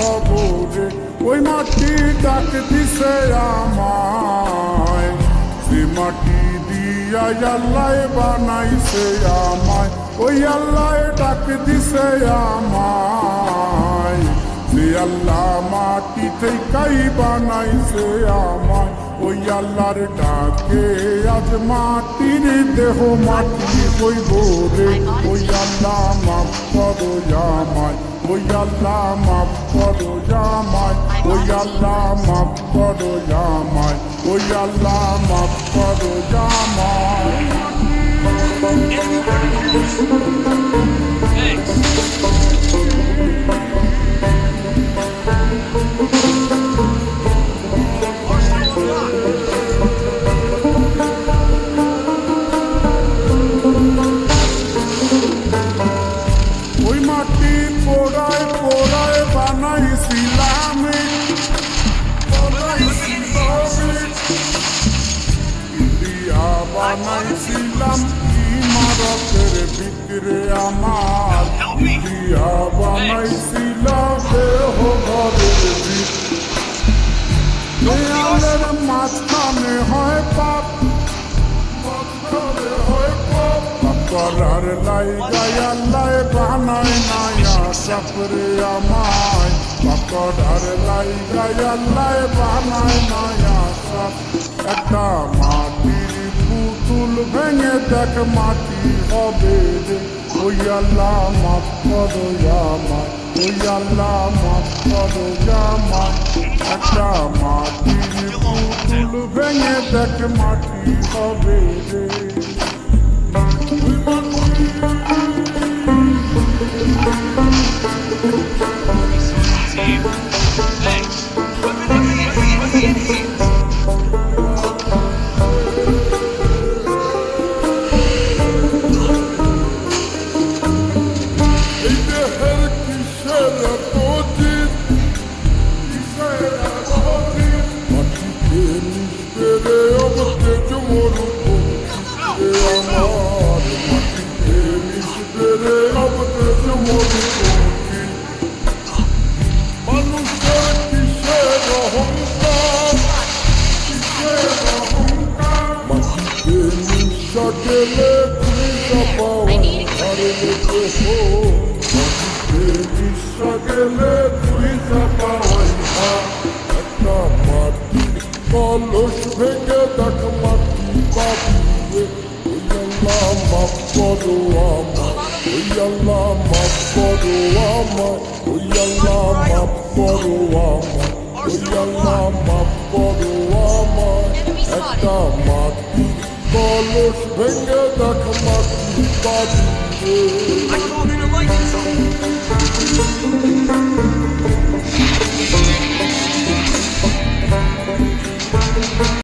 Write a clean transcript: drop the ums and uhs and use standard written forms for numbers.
খবরে ওই মাটি ডাক দিছে আমায়, সে মাটি দিয়া আল্লাহ বানাইছে আমায়, ওই আল্লাহ ডাক দিছে আমায়, সে আল্লাহ মাটি থেকেই বানাইছে আমায়, ওই আল্লাহর ডাকে আজ মাটির দেহ মাটি হইব রে, ওই আল্লাহ মাফ করো আমায়, ওই আল্লাহ মাফ করো আমায়, ওই আল্লাহ মাফ করো আমায়, ওই আল্লাহ মাফ করো আমায়। ওই মাটি পোড়ায় পোড়ায় বানাইছিলাম, দিয়া বানাইছিলাম ইমারতের ভিতরে আমার, দিয়া বানাইছিলাম দেহ ঘরের ভিতরে, মাঝখানে হয় পাপ, করার লাইগায় আল্লাহ বানায় নায়া সাপরে আমায়, করার লাইগায় আল্লাহ বানায় নায়া সাপ। একটা মাটির পুতুল ভেঙে দেখ মাটি হবে রে, ওই আল্লাহ মাফ করো আমায়, ওই আল্লাহ মাফ করো আমায়। একটা মাটির পুতুল ভেঙে দেখ মাটি হবে রে। কলস ভেঙে দেখ মাটি পাবিয়ে, ওই আল্লাহ মাফ করো আমায়, ওই আল্লাহ মাফ করো আমায়, ওই আল্লাহ মাফ করো আমায়, ওই আল্লাহ মাফ করো আমায়। একটা মাটি কলস ভেঙে দেখ মাটি পাবিয়ে।